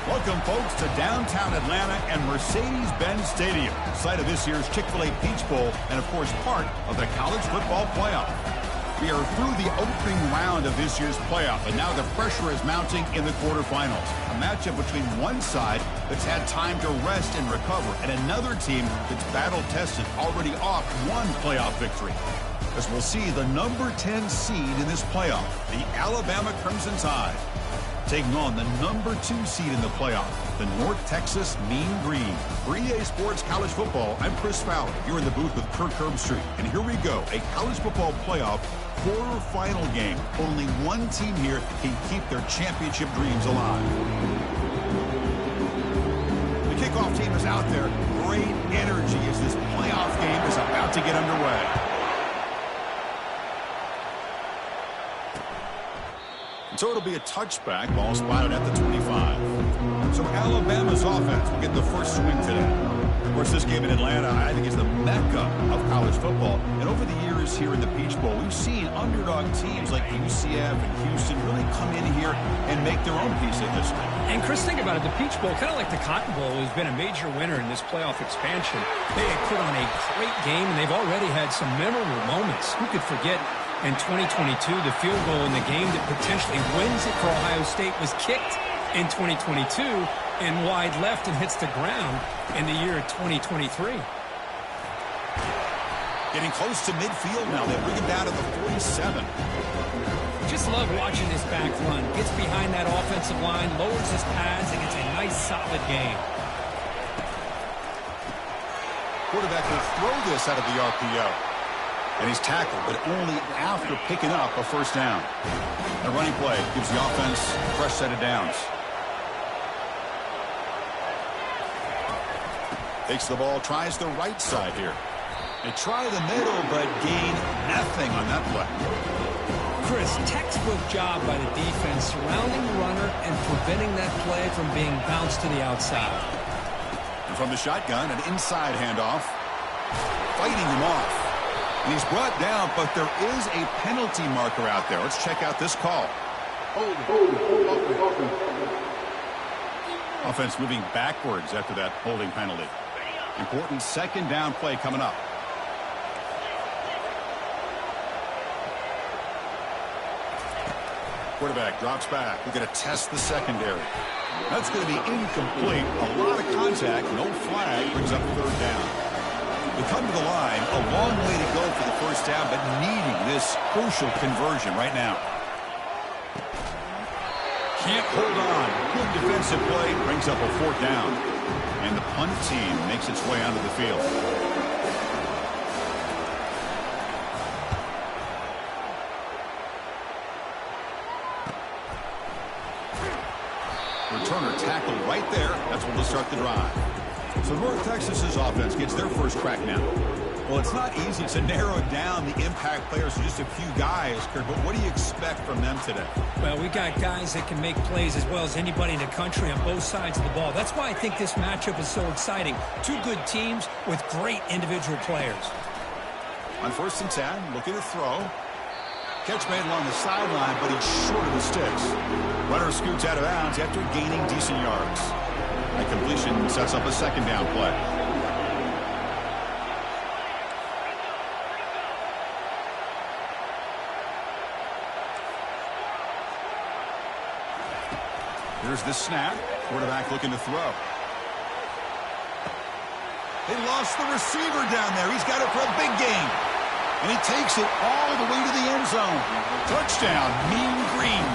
Welcome, folks, to downtown Atlanta and Mercedes-Benz Stadium, site of this year's Chick-fil-A Peach Bowl and, of course, part of the college football playoff. We are through the opening round of this year's playoff, and now the pressure is mounting in the quarterfinals. A matchup between one side that's had time to rest and recover, and another team that's battle-tested, already off one playoff victory. As we'll see the number 10 seed in this playoff, the Alabama Crimson Tide, taking on the number 2 seed in the playoff, the North Texas Mean Green. For EA Sports College Football, I'm Chris Fowler, here in the booth with Kirk Herbstreit. And here we go, a college football playoff quarterfinal game. Only one team here can keep their championship dreams alive. The kickoff team is out there. Great energy as this playoff game is about to get underway. So it'll be a touchback, ball spotted at the 25. So Alabama's offense will get the first swing today. Of course, this game in Atlanta, I think, is the mecca of college football. And over the years here in the Peach Bowl, we've seen underdog teams like UCF and Houston really come in here and make their own piece of history. And Chris, think about it. The Peach Bowl, kind of like the Cotton Bowl, has been a major winner in this playoff expansion. They have put on a great game, and they've already had some memorable moments. Who could forget in 2022, the field goal in the game that potentially wins it for Ohio State was kicked in 2022 and wide left and hits the ground in the year of 2023. Getting close to midfield now. They bring him down to the 47. Just love watching this back run. Gets behind that offensive line, lowers his pads, and gets a nice, solid game. Quarterback will throw this out of the RPO. And he's tackled, but only after picking up a first down. The running play gives the offense a fresh set of downs. Takes the ball, tries the right side here. They try the middle, but gain nothing on that play. Chris, textbook job by the defense surrounding the runner and preventing that play from being bounced to the outside. And from the shotgun, an inside handoff. Fighting him off. And he's brought down, but there is a penalty marker out there. Let's check out this call. Offense moving backwards after that holding penalty. Important second down play coming up. Quarterback drops back. We're going to test the secondary. That's going to be incomplete. A lot of contact. No flag. Brings up third down. We come to the line, a long way to go for the first down, but needing this crucial conversion right now. Can't hold on. Good defensive play, brings up a fourth down. And the punt team makes its way onto the field. Returner tackled right there. That's when they'll start the drive. So North Texas's offense gets their first crack now. Well, it's not easy to narrow down the impact players to just a few guys, Kirk, but what do you expect from them today? Well, we got guys that can make plays as well as anybody in the country on both sides of the ball. That's why I think this matchup is so exciting. Two good teams with great individual players. On 1st and 10, looking to throw. Catch made along the sideline, but he's short of the sticks. Runner scoots out of bounds after gaining decent yards. That completion sets up a second down play. Here's the snap. Quarterback looking to throw. They lost the receiver down there. He's got it for a big game. And he takes it all the way to the end zone. Touchdown, Mean Green.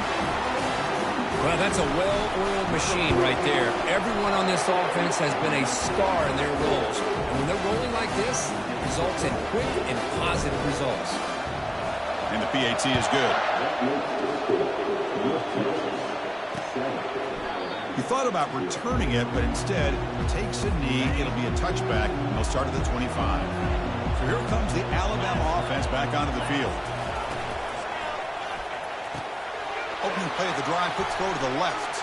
Well, that's a well-oiled machine right there. Everyone on this offense has been a star in their roles. And when they're rolling like this, it results in quick and positive results. And the PAT is good. He thought about returning it, but instead takes a knee. It'll be a touchback. He'll start at the 25. So here comes the Alabama offense back onto the field. Opening play of the drive, quick throw to the left.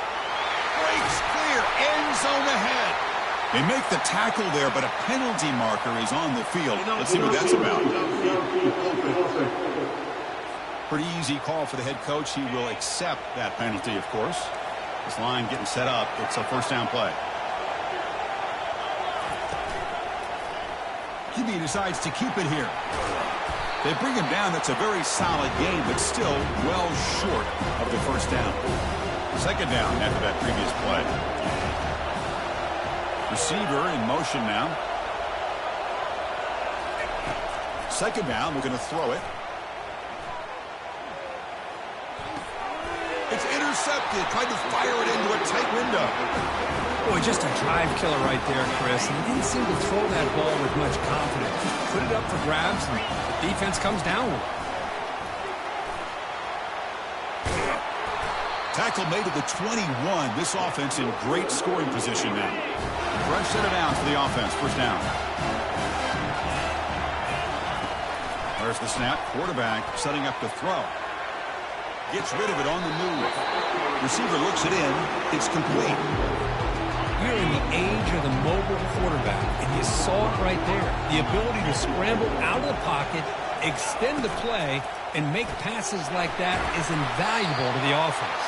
Breaks clear, end zone ahead. They make the tackle there, but a penalty marker is on the field. Let's see what that's about. Pretty easy call for the head coach. He will accept that penalty, of course. This line getting set up. It's a first down play. QB decides to keep it here. They bring him down. That's a very solid game, but still well short of the first down. Second down after that previous play. Receiver in motion now. Second down, we're going to throw it. It's intercepted. Tried to fire it into a tight window. Boy, just a drive killer right there, Chris. And he didn't seem to throw that ball with much confidence. Just put it up for grabs, and the defense comes down with it. Tackle made at the 21. This offense in great scoring position now. Fresh set of downs for the offense. First down. There's the snap. Quarterback setting up to throw. Gets rid of it on the move. Receiver looks it in. It's complete. We're in the age of the mobile quarterback, and you saw it right there. The ability to scramble out of the pocket, extend the play, and make passes like that is invaluable to the offense.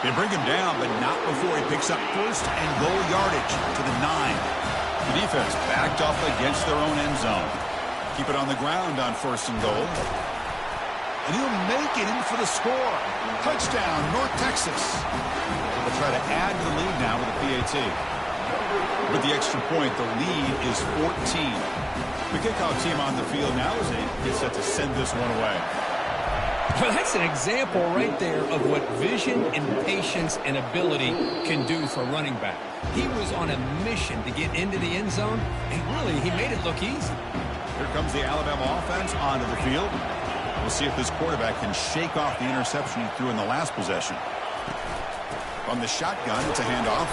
They bring him down, but not before he picks up first and goal yardage to the 9. The defense backed off against their own end zone. Keep it on the ground on first and goal. And he'll make it in for the score. Touchdown, North Texas. They'll try to add to the lead now with a PAT. With the extra point, the lead is 14. The kickoff team on the field now as they get set to send this one away. Well, that's an example right there of what vision and patience and ability can do for a running back. He was on a mission to get into the end zone, and really, he made it look easy. Here comes the Alabama offense onto the field. We'll see if this quarterback can shake off the interception he threw in the last possession. From the shotgun, it's a handoff.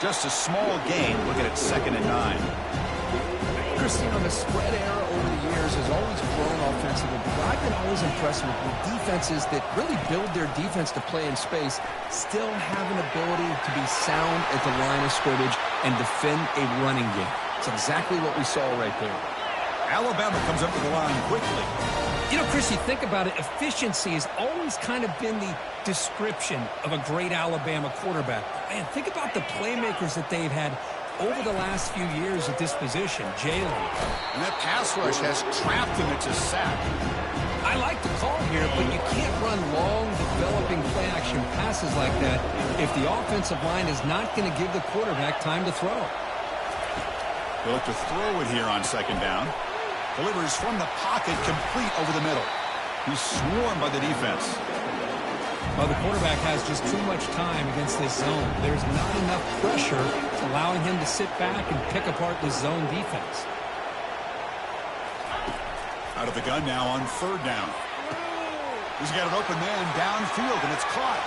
Just a small gain. Looking at 2nd and 9. Christian, the spread era over the years has always grown offensively, but I've been always impressed with defenses that really build their defense to play in space, still have an ability to be sound at the line of scrimmage and defend a running game. It's exactly what we saw right there. Alabama comes up to the line quickly. You know, Chris, you think about it, efficiency has always kind of been the description of a great Alabama quarterback. Man, think about the playmakers that they've had over the last few years at this position. Jalen. And that pass rush has trapped him into sack. I like the call here, but you can't run long, developing play-action passes like that if the offensive line is not going to give the quarterback time to throw. They'll look to throw it here on 2nd down. Delivers from the pocket, complete over the middle. He's swarmed by the defense. Well, the quarterback has just too much time against this zone. There's not enough pressure allowing him to sit back and pick apart this zone defense. Out of the gun now on 3rd down. He's got an open man downfield, and it's caught.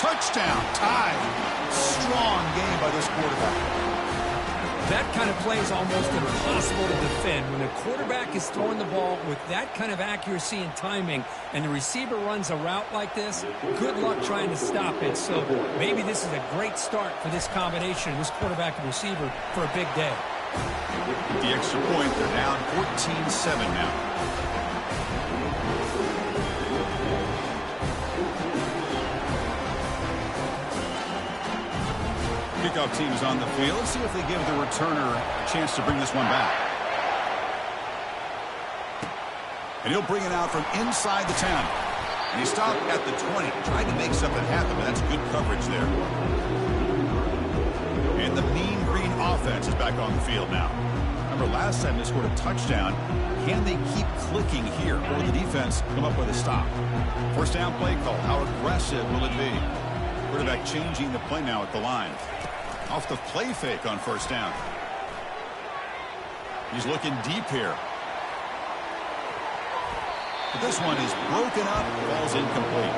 Touchdown, tied. Strong game by this quarterback. That kind of play is almost impossible to defend. When the quarterback is throwing the ball with that kind of accuracy and timing, and the receiver runs a route like this, good luck trying to stop it. So maybe this is a great start for this combination, this quarterback and receiver, for a big day. With the extra point, they're down 14-7 now. Kickoff team is on the field. Let's see if they give the returner a chance to bring this one back. And he'll bring it out from inside the 10. And he stopped at the 20. Tried to make something happen, but that's good coverage there. And the Mean Green offense is back on the field now. Remember, last time they scored a touchdown. Can they keep clicking here, or the defense come up with a stop? First down play call. How aggressive will it be? Quarterback changing the play now at the line. Off the play fake on 1st down. He's looking deep here. But this one is broken up. Ball's incomplete.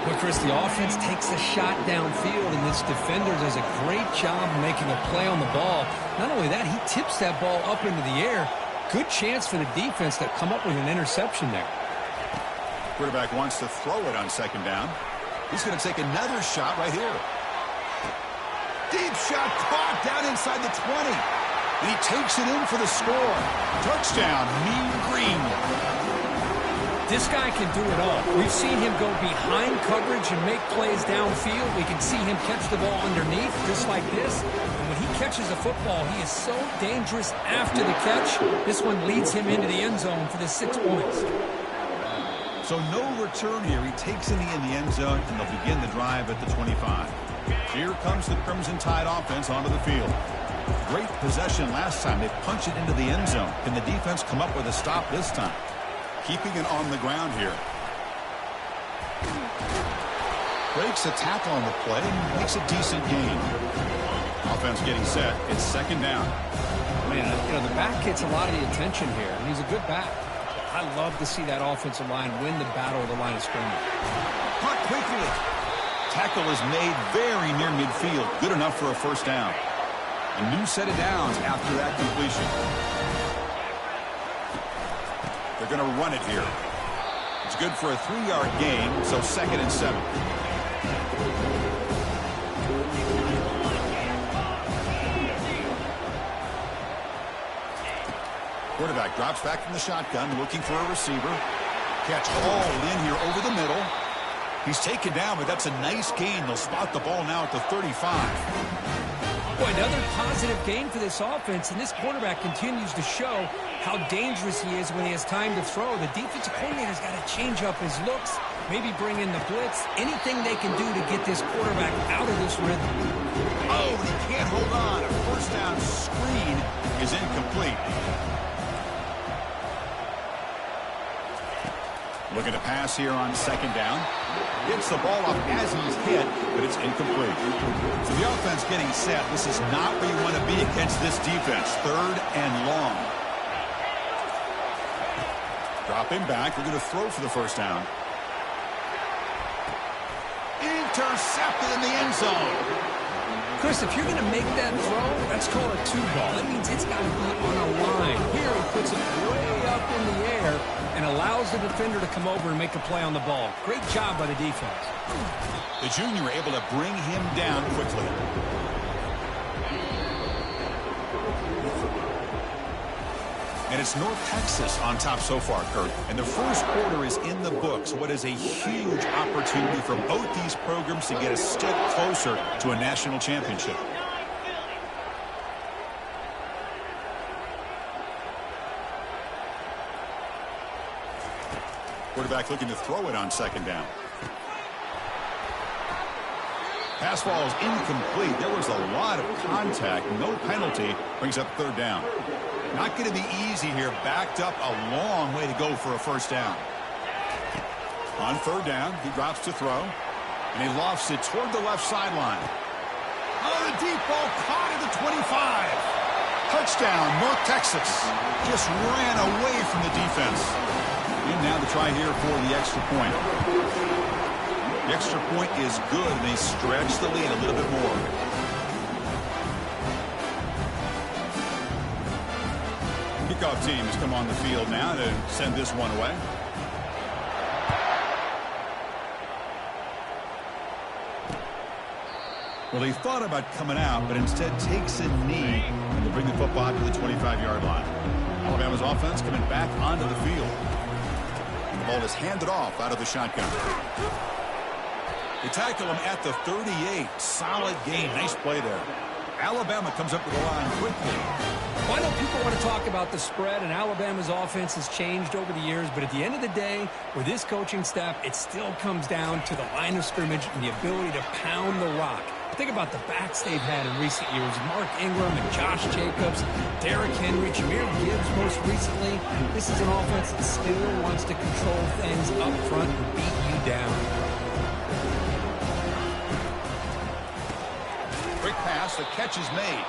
Well, Chris, the offense takes a shot downfield, and this defender does a great job making a play on the ball. Not only that, he tips that ball up into the air. Good chance for the defense to come up with an interception there. Quarterback wants to throw it on 2nd down. He's going to take another shot right here. Deep shot caught down inside the 20. And he takes it in for the score. Touchdown, Mean Green. This guy can do it all. We've seen him go behind coverage and make plays downfield. We can see him catch the ball underneath, just like this. And when he catches the football, he is so dangerous after the catch. This one leads him into the end zone for the 6 points. So no return here. He takes it in the end zone, and they'll begin the drive at the 25. Here comes the Crimson Tide offense onto the field. Great possession last time. They punch it into the end zone. Can the defense come up with a stop this time? Keeping it on the ground here. Breaks a tackle on the play and makes a decent gain. Offense getting set. It's 2nd down. Man, you know, the back gets a lot of the attention here, and he's a good back. I love to see that offensive line win the battle of the line of scrimmage. Caught quickly. Tackle is made very near midfield. Good enough for a 1st down. A new set of downs after that completion. They're going to run it here. It's good for a 3-yard gain, so 2nd and 7. Quarterback drops back from the shotgun, looking for a receiver. Catch hauled in here over the middle. He's taken down, but that's a nice gain. They'll spot the ball now at the 35. Boy, another positive gain for this offense, and this quarterback continues to show how dangerous he is when he has time to throw. The defensive coordinator's got to change up his looks, maybe bring in the blitz, anything they can do to get this quarterback out of this rhythm. Oh, and he can't hold on. A 1st down screen is incomplete. Looking to pass here on 2nd down. Gets the ball off as he's hit, but it's incomplete. So the offense getting set. This is not where you want to be against this defense. 3rd and long. Dropping back. We're going to throw for the 1st down. Intercepted in the end zone. Chris, if you're going to make that throw, that's called a 2-ball. That means it's got to be on a line. Here he puts it way up in the air and allows the defender to come over and make a play on the ball. Great job by the defense. The junior able to bring him down quickly. And it's North Texas on top so far, Kurt. And the 1st quarter is in the books. What is a huge opportunity for both these programs to get a step closer to a national championship. Quarterback looking to throw it on 2nd down. Pass ball is incomplete. There was a lot of contact. No penalty. Brings up 3rd down. Not going to be easy here. Backed up a long way to go for a 1st down. On 3rd down, he drops to throw. And he lofts it toward the left sideline. Oh, the deep ball caught at the 25. Touchdown, North Texas. Just ran away from the defense. And now the try here for the extra point. The extra point is good, and they stretch the lead a little bit more. Kickoff team has come on the field now to send this one away. Well, he thought about coming out, but instead takes a knee to bring the football to the 25-yard line. Alabama's offense coming back onto the field. The ball is handed off out of the shotgun. They tackle him at the 38. Solid gain. Nice play there. Alabama comes up with the line quickly. Well, I know people want to talk about the spread, and Alabama's offense has changed over the years, but at the end of the day, with this coaching staff, it still comes down to the line of scrimmage and the ability to pound the rock. Think about the backs they've had in recent years. Mark Ingram and Josh Jacobs, Derrick Henry, Jahmyr Gibbs most recently. This is an offense that still wants to control things up front and beat you down. Quick pass, the catch is made.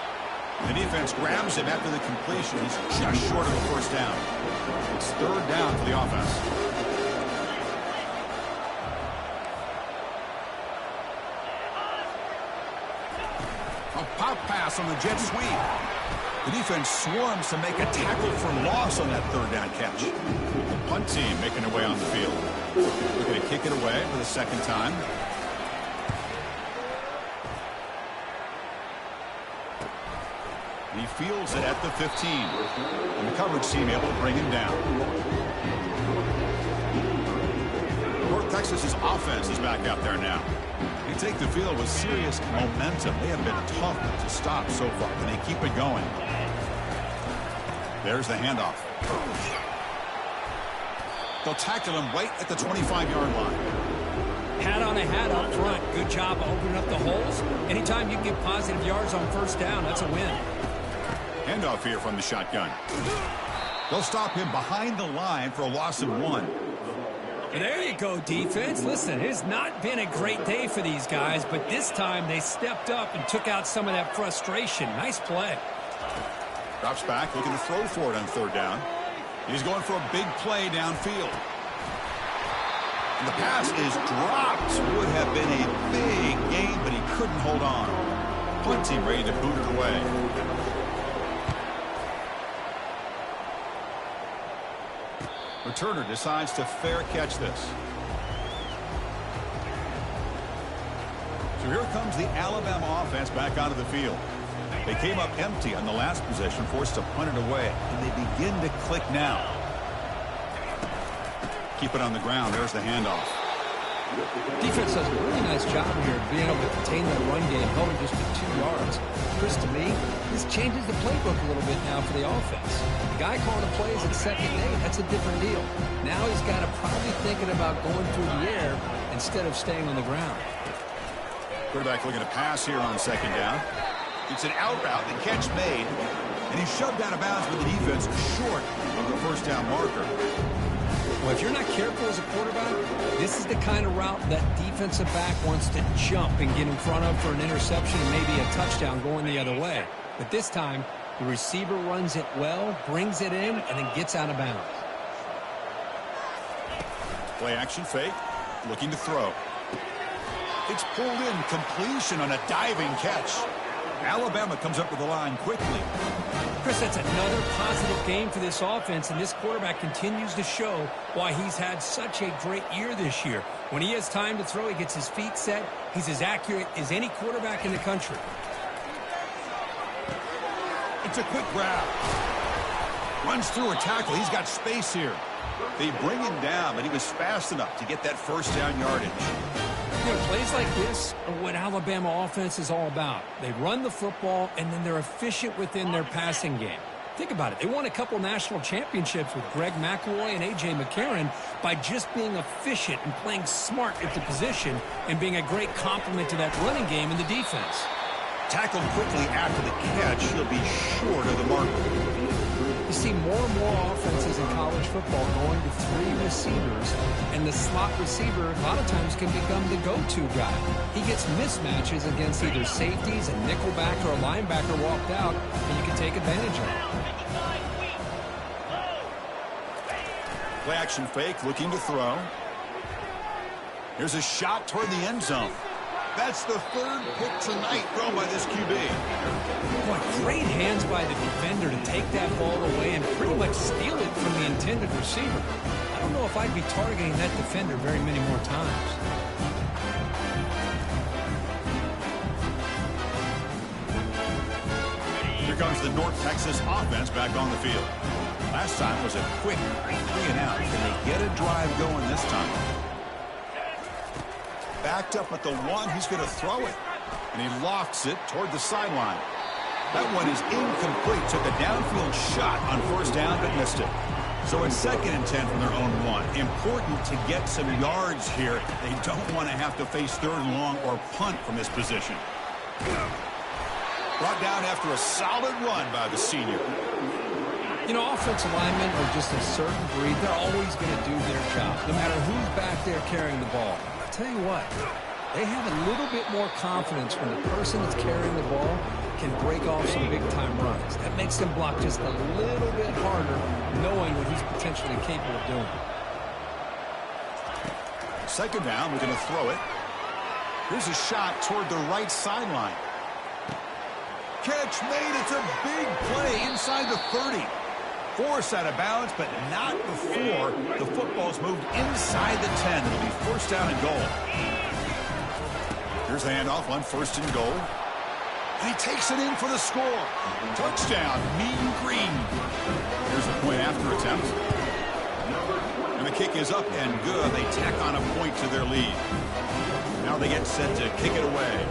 The defense grabs him after the completion. He's just short of a 1st down. It's 3rd down for the offense. A pop pass on the jet sweep. The defense swarms to make a tackle for loss on that 3rd down catch. The punt team making their way on the field. Looking to kick it away for the 2nd time. He fields it at the 15. And the coverage team able to bring him down. Texas's offense is back out there now. They take the field with serious momentum. They have been tough to stop so far, and they keep it going. There's the handoff. They'll tackle him right at the 25-yard line. Hat on a hat up front. Good job opening up the holes. Anytime you can get positive yards on first down, that's a win. Handoff here from the shotgun. They'll stop him behind the line for a loss of 1. And there you go, defense. Listen, it's not been a great day for these guys, but this time they stepped up and took out some of that frustration. Nice play. Drops back, looking to throw for it on third down. He's going for a big play downfield. And the pass is dropped. Would have been a big gain, but he couldn't hold on. Punt team ready to boot it away. Returner decides to fair catch this. So here comes the Alabama offense back onto the field. They came up empty on the last possession, forced to punt it away, and they begin to click now. Keep it on the ground. There's the handoff. Defense does a really nice job here of being able to contain that run game, held him just to 2 yards. Chris, to me, this changes the playbook a little bit now for the offense. The guy calling the plays at 2nd and 8, that's a different deal. Now he's got to probably thinking about going through the air instead of staying on the ground. Quarterback looking to pass here on 2nd down. It's an out route, the catch made, and he's shoved out of bounds with the defense short of the first down marker. Well, if you're not careful as a quarterback, this is the kind of route that defensive back wants to jump and get in front of for an interception and maybe a touchdown going the other way. But this time, the receiver runs it well, brings it in, and then gets out of bounds. Play action fake, looking to throw. It's pulled in, completion on a diving catch. Alabama comes up with the line quickly. Chris, that's another positive game for this offense, and this quarterback continues to show why he's had such a great year this year. When he has time to throw, he gets his feet set. He's as accurate as any quarterback in the country. It's a quick grab. Runs through a tackle. He's got space here. They bring him down, but he was fast enough to get that first down yardage. You know, plays like this are what Alabama offense is all about. They run the football, and then they're efficient within their passing game. Think about it. They won a couple national championships with Greg McElroy and A.J. McCarron by just being efficient and playing smart at the position and being a great complement to that running game in the defense. Tackled quickly after the catch. He'll be short of the marker. You see more and more offenses in college football going to 3 receivers, and the slot receiver a lot of times can become the go-to guy. He gets mismatches against either safeties, a nickelback, or a linebacker walked out, and you can take advantage of it. Play action fake, looking to throw. Here's a shot toward the end zone. That's the 3rd pick tonight thrown by this QB. Boy, great hands by the defender to take that ball away and pretty much steal it from the intended receiver. I don't know if I'd be targeting that defender very many more times. Here comes the North Texas offense back on the field. Last time was a quick 3 and out. Can they get a drive going this time? Backed up at the 1, he's going to throw it. And he lofts it toward the sideline. That one is incomplete. Took a downfield shot on first down, but missed it. So it's 2nd and 10 from their own 1. Important to get some yards here. They don't want to have to face 3rd and long or punt from this position. Brought down after a solid run by the senior. You know, offensive linemen are just a certain breed. They're always going to do their job, no matter who's back there carrying the ball. I'll tell you what, they have a little bit more confidence when the person that's carrying the ball can break off some big-time runs. That makes them block just a little bit harder, knowing what he's potentially capable of doing. 2nd down, we're going to throw it. Here's a shot toward the right sideline. Catch made. It's a big play inside the 30. Forced out of bounds, but not before the football's moved inside the 10. It'll be first down and goal. Here's the handoff on 1st and goal. And he takes it in for the score. Touchdown, Mean Green. Here's the point after attempt. And the kick is up and good. They tack on a point to their lead. Now they get set to kick it away.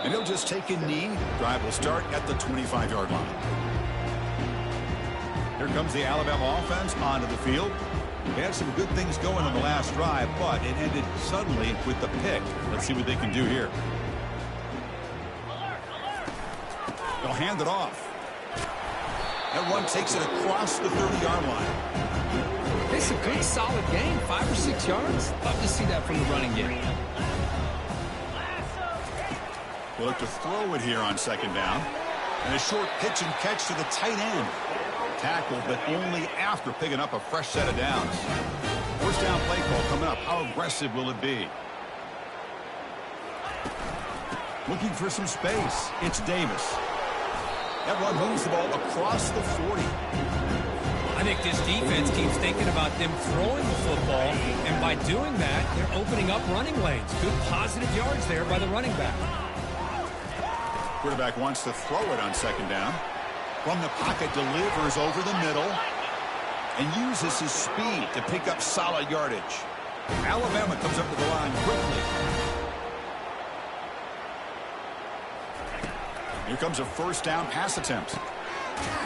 And he'll just take a knee. Drive will start at the 25-yard line. Here comes the Alabama offense onto the field. They had some good things going on the last drive, but it ended suddenly with the pick. Let's see what they can do here. They'll hand it off. That one takes it across the 30-yard line. It's a good, solid game. 5 or 6 yards. Love to see that from the running game. We'll look to throw it here on second down. And a short pitch and catch to the tight end. Tackle, but only after picking up a fresh set of downs. First down play call coming up. How aggressive will it be? Looking for some space. It's Davis. That one moves the ball across the 40. I think this defense keeps thinking about them throwing the football, and by doing that, they're opening up running lanes. Good positive yards there by the running back. Quarterback wants to throw it on second down. From the pocket, delivers over the middle and uses his speed to pick up solid yardage. Alabama comes up to the line quickly. Here comes a first down pass attempt.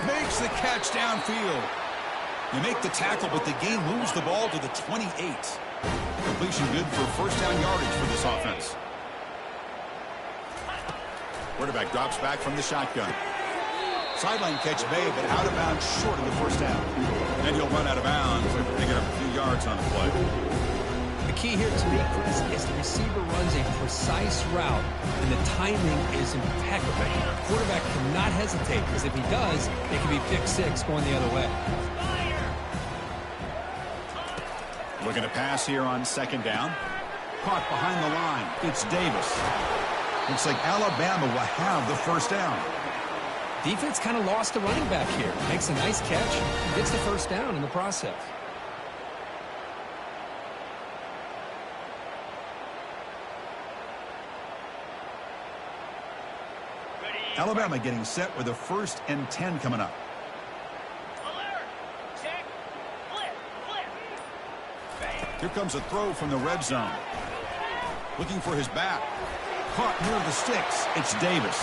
Makes the catch downfield. You make the tackle, but the gain moves the ball to the 28. Completion good for first down yardage for this offense. Quarterback drops back from the shotgun. Sideline catch made, but out of bounds short of the first down. And he'll run out of bounds after picking up a few yards on the play. The key here to me, Chris, is the receiver runs a precise route, and the timing is impeccable. The quarterback cannot hesitate, because if he does, it can be pick six going the other way. Looking to pass here on second down. Caught behind the line. It's Davis. Looks like Alabama will have the first down. Defense kind of lost the running back here. Makes a nice catch and gets the first down in the process. Alabama getting set with a 1st and 10 coming up. Here comes a throw from the red zone. Looking for his back. Caught near the sticks. It's Davis.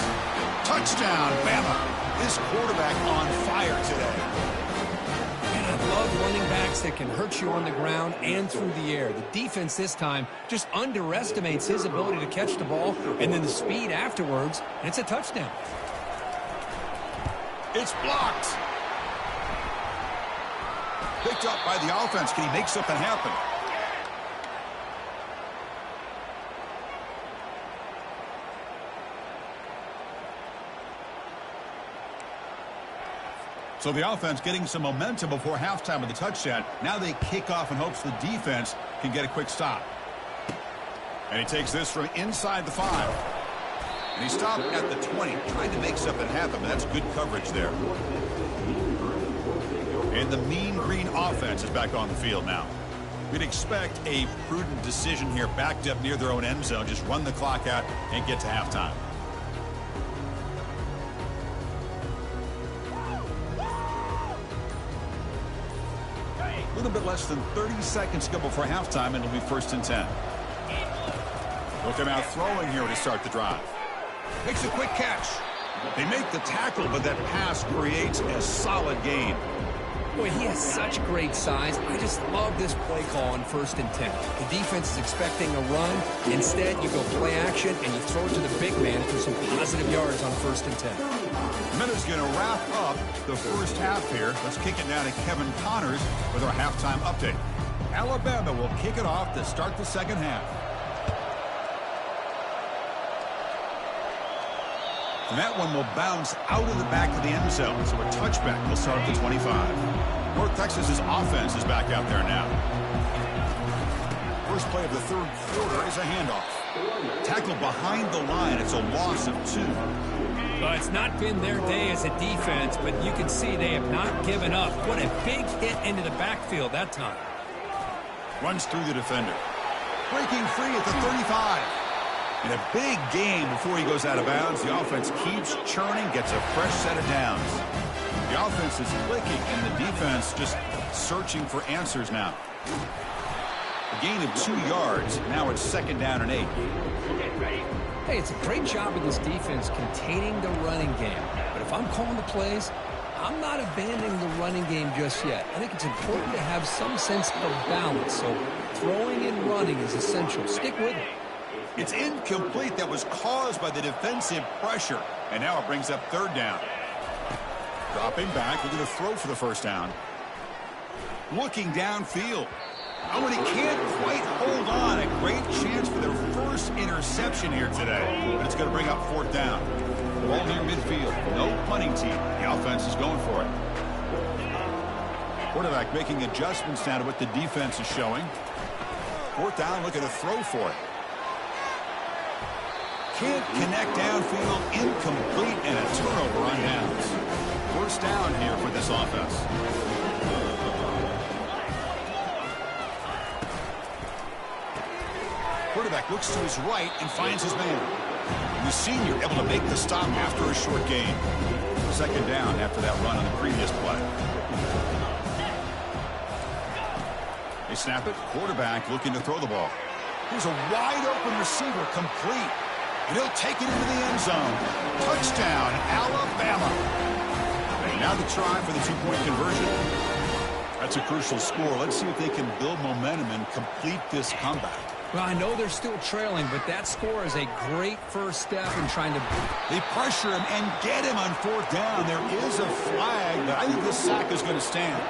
Touchdown, Bama. This quarterback on fire today. And I love running backs that can hurt you on the ground and through the air. The defense this time just underestimates his ability to catch the ball, and then the speed afterwards, and it's a touchdown. It's blocked. Picked up by the offense. Can he make something happen? So the offense getting some momentum before halftime with the touchdown. Now they kick off in hopes the defense can get a quick stop. And he takes this from inside the 5. And he stopped at the 20, trying to make something happen, but that's good coverage there. And the Mean Green offense is back on the field now. We'd expect a prudent decision here, backed up near their own end zone. Just run the clock out and get to halftime. A little bit less than 30 seconds to go before halftime, and it'll be 1st and 10. Looking out throwing here to start the drive. Makes a quick catch. They make the tackle, but that pass creates a solid gain. Boy, he has such great size. I just love this play call on 1st and 10. The defense is expecting a run. Instead, you go play action, and you throw it to the big man for some positive yards on 1st and 10. Minute's going to wrap up the first half here. Let's kick it now to Kevin Connors with our halftime update. Alabama will kick it off to start the second half. And that one will bounce out of the back of the end zone. So a touchback will start at the 25. North Texas's offense is back out there now. First play of the 3rd quarter is a handoff. Tackle behind the line. It's a loss of 2. Well, it's not been their day as a defense, but you can see they have not given up. What a big hit into the backfield that time. Runs through the defender. Breaking free at the 35. In a big game before he goes out of bounds, the offense keeps churning, gets a fresh set of downs. The offense is clicking, and the defense just searching for answers now. A gain of 2 yards. Now it's 2nd down and 8. Hey, it's a great job of this defense containing the running game. But if I'm calling the plays, I'm not abandoning the running game just yet. I think it's important to have some sense of balance. So throwing and running is essential. Stick with it. It's incomplete. That was caused by the defensive pressure. And now it brings up 3rd down. Dropping back, looking to throw for the 1st down. Looking downfield. Oh, and he can't quite hold on. A great chance for their first interception here today. But it's going to bring up 4th down. Ball near midfield. No punting team. The offense is going for it. Quarterback making adjustments now to what the defense is showing. 4th down, looking to throw for it. Can't connect downfield. Incomplete, and a turnover on downs. 1st down here for this offense. Quarterback looks to his right and finds his man. The senior able to make the stop after a short gain. 2nd down after that run on the previous play. They snap it. Quarterback looking to throw the ball. Here's a wide open receiver, complete. And he'll take it into the end zone. Touchdown, Alabama. And now the try for the 2-point conversion. That's a crucial score. Let's see if they can build momentum and complete this comeback. Well, I know they're still trailing, but that score is a great first step in trying to... They pressure him and get him on 4th down. There is a flag, but I think this sack is going to stand.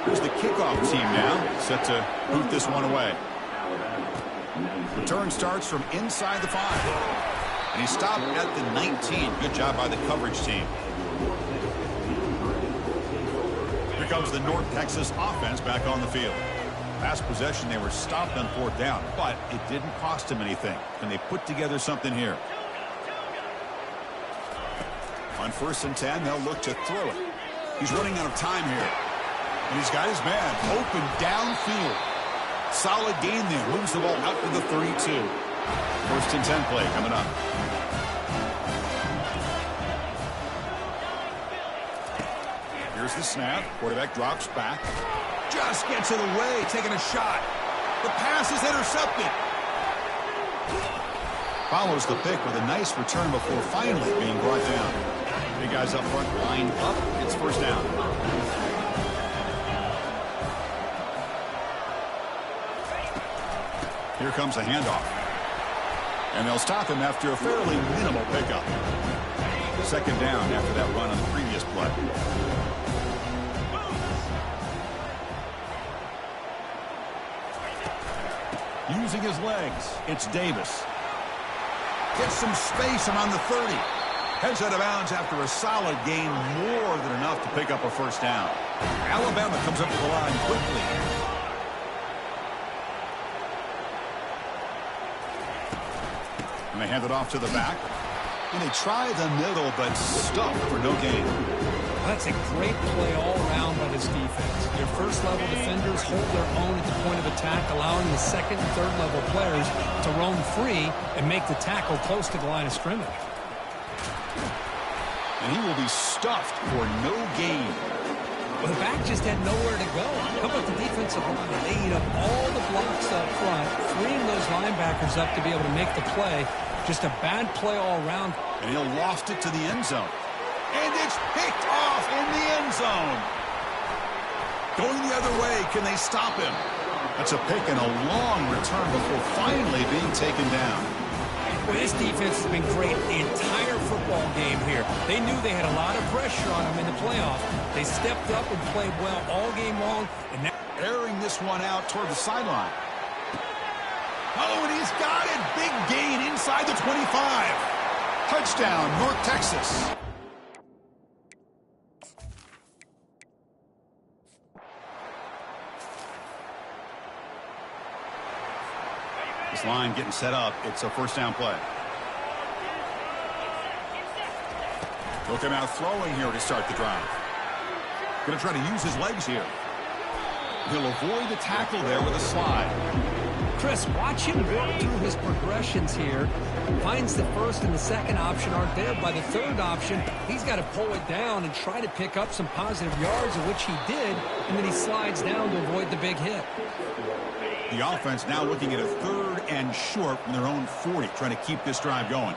Here's the kickoff team now, set to boot this one away. Return starts from inside the 5. And he stopped at the 19. Good job by the coverage team. Here comes the North Texas offense back on the field. Last possession, they were stopped on 4th down, but it didn't cost them anything. Can they put together something here? On 1st and 10, they'll look to throw it. He's running out of time here. And he's got his man open downfield. Solid gain there. Moves the ball out to the 32. 1st and 10 play coming up. Here's the snap. Quarterback drops back. Just gets it away, taking a shot. The pass is intercepted. Follows the pick with a nice return before finally being brought down. Big guys up front, lined up. It's 1st down. Here comes a handoff. And they'll stop him after a fairly minimal pickup. 2nd down after that run on the previous play. Using his legs, it's Davis. Gets some space around the 30. Heads out of bounds after a solid gain, more than enough to pick up a 1st down. Alabama comes up to the line quickly. And they hand it off to the back. And they try the middle, but stuck for no gain. That's a great play all around by this defense. Your 1st-level defenders hold their own at the point of attack, allowing the 2nd and 3rd-level players to roam free and make the tackle close to the line of scrimmage. And he will be stuffed for no gain. Well, the back just had nowhere to go. How about the defensive line? They eat up all the blocks up front, freeing those linebackers up to be able to make the play. Just a bad play all around. And he'll loft it to the end zone. And it's picked off in the end zone. Going the other way, can they stop him? That's a pick and a long return before finally being taken down. Well, this defense has been great the entire football game here. They knew they had a lot of pressure on them in the playoffs. They stepped up and played well all game long. And now airing this one out toward the sideline. Oh, and he's got it. Big gain inside the 25. Touchdown, North Texas. This line getting set up. It's a 1st down play. Look him out throwing here to start the drive. Going to try to use his legs here. He'll avoid the tackle there with a slide. Chris, watch him work through his progressions here. Finds the first and the second option aren't there. By the third option, he's got to pull it down and try to pick up some positive yards, of which he did, and then he slides down to avoid the big hit. The offense now looking at a 3rd and short from their own 40, trying to keep this drive going.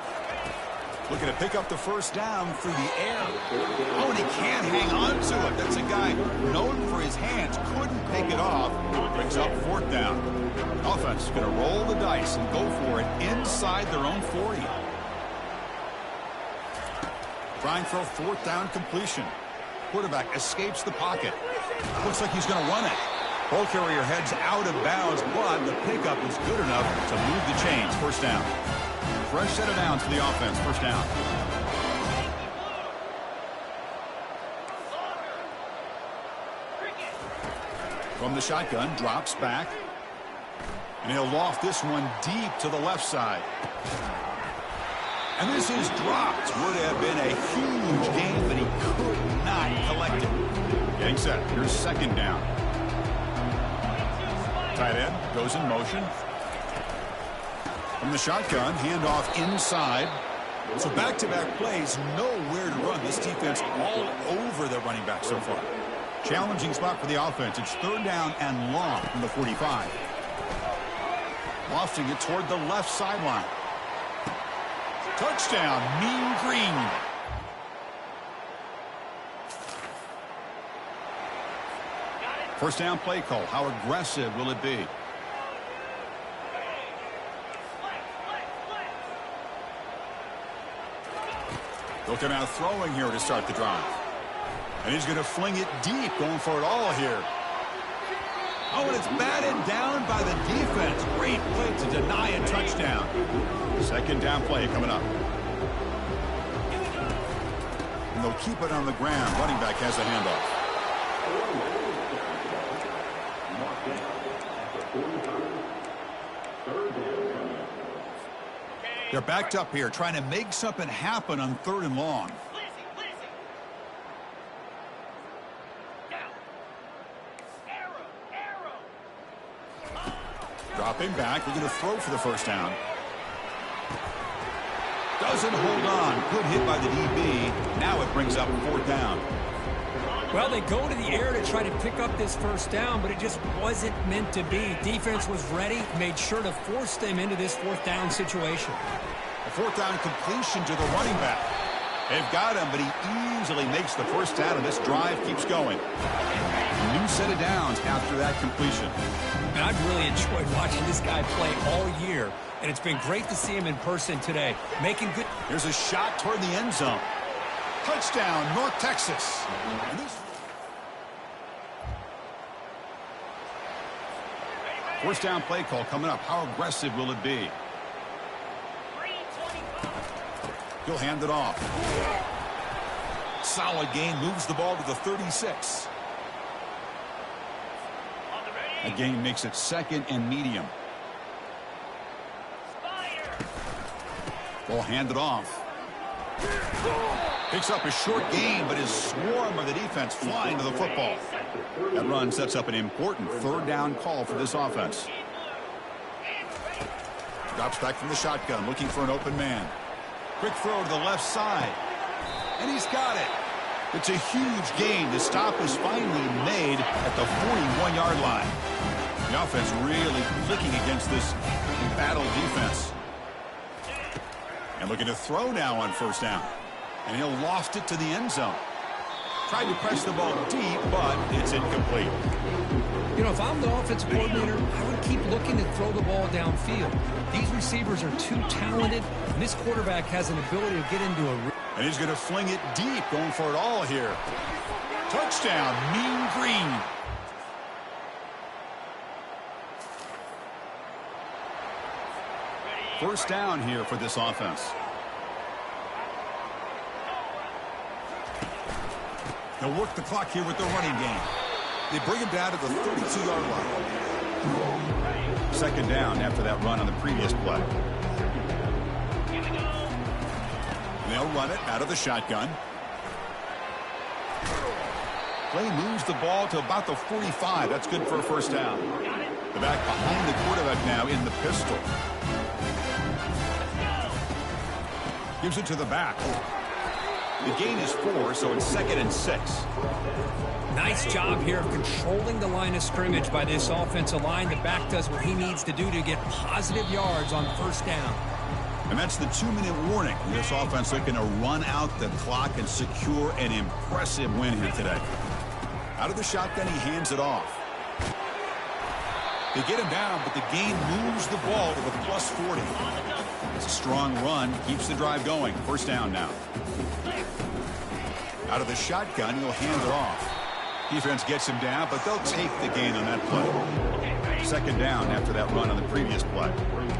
Looking to pick up the first down through the air. Oh, and he can't hang on to it. That's a guy known for his hands. Couldn't pick it off. Brings up 4th down. Offense is going to roll the dice and go for it inside their own 40. Trying for a 4th down completion. Quarterback escapes the pocket. Looks like he's going to run it. Ball carrier heads out of bounds, but the pickup is good enough to move the chains. First down. Fresh set of downs for the offense. First down. From the shotgun, drops back. And he'll loft this one deep to the left side. And this is dropped. Would have been a huge gain, but he could not collect it. Getting set. Here's 2nd down. Tight end goes in motion. From the shotgun, handoff inside. So back-to-back plays, nowhere to run. This defense all over the running back so far. Challenging spot for the offense. It's 3rd down and long from the 45. Lofting it toward the left sideline. Touchdown, Mean Green. First down play call. How aggressive will it be? Looking out throwing here to start the drive. And he's going to fling it deep, going for it all here. Oh, and it's batted down by the defense. Great play to deny a touchdown. 2nd down play coming up. And they'll keep it on the ground. Running back has a handoff. They're backed up here, trying to make something happen on 3rd and long. Dropping back, we're going to throw for the first down. Doesn't hold on. Good hit by the DB. Now it brings up 4th down. Well, they go to the air to try to pick up this first down, but it just wasn't meant to be. Defense was ready, made sure to force them into this 4th down situation. A 4th down completion to the running back. They've got him, but he easily makes the first down, and this drive keeps going. A new set of downs after that completion. And I've really enjoyed watching this guy play all year, and it's been great to see him in person today. Making good. Here's a shot toward the end zone. Touchdown, North Texas. First down play call coming up. How aggressive will it be? He'll hand it off. Solid gain, moves the ball to the 36. A gain makes it 2nd and medium. Ball handed off. Picks up a short gain, but his swarm of the defense flying to the football. That run sets up an important 3rd down call for this offense. Drops back from the shotgun, looking for an open man. Quick throw to the left side. And he's got it. It's a huge gain. The stop is finally made at the 41-yard line. The offense really clicking against this embattled defense. And looking to throw now on first down. And he'll loft it to the end zone. Tried to press the ball deep, but it's incomplete. You know, if I'm the offensive coordinator, I would keep looking to throw the ball downfield. These receivers are too talented, and this quarterback has an ability to get into a... And he's going to fling it deep, going for it all here. Touchdown, Mean Green. First down here for this offense. They'll work the clock here with the running game. They bring him down to the 32-yard line. Second down after that run on the previous play. And they'll run it out of the shotgun. Play moves the ball to about the 45. That's good for a first down. The back behind the quarterback now in the pistol. Gives it to the back. The gain is 4, so it's 2nd and 6. Nice job here of controlling the line of scrimmage by this offensive line. The back does what he needs to do to get positive yards on first down. And that's the 2-minute warning. This offense looking to run out the clock and secure an impressive win here today. Out of the shotgun, he hands it off. They get him down, but the gain moves the ball to the plus 40. It's a strong run, keeps the drive going. First down now. Out of the shotgun, he'll hand it off. Defense gets him down, but they'll take the gain on that play. Second down after that run on the previous play.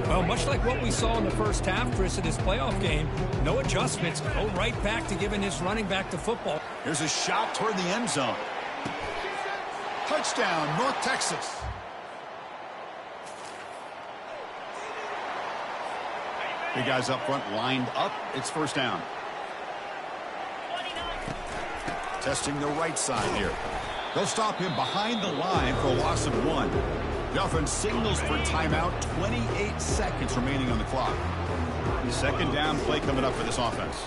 Well, much like what we saw in the first half, Chris, of this playoff game, no adjustments. Go right back to giving his running back the football. Here's a shot toward the end zone. Touchdown, North Texas. Big guys up front lined up. It's first down. Testing the right side here. They'll stop him behind the line for a loss of 1. The offense signals for timeout. 28 seconds remaining on the clock. Second down play coming up for this offense.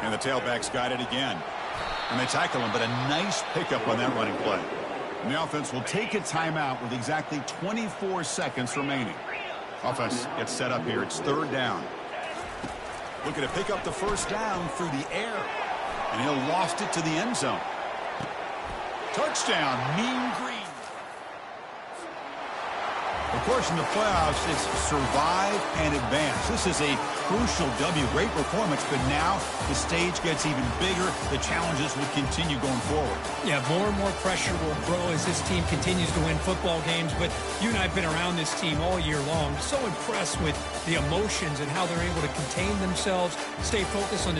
And the tailbacks got it again. And they tackle him, but a nice pickup on that running play. And the offense will take a timeout with exactly 24 seconds remaining. Offense gets set up here. It's third down. Looking to pick up the first down through the air. And he'll loft it to the end zone. Touchdown, Mean Green. Of course, in the playoffs, it's survive and advance. This is a crucial W. Great performance, but now the stage gets even bigger. The challenges will continue going forward. Yeah, more and more pressure will grow as this team continues to win football games. But you and I have been around this team all year long. So impressed with the emotions and how they're able to contain themselves, stay focused on the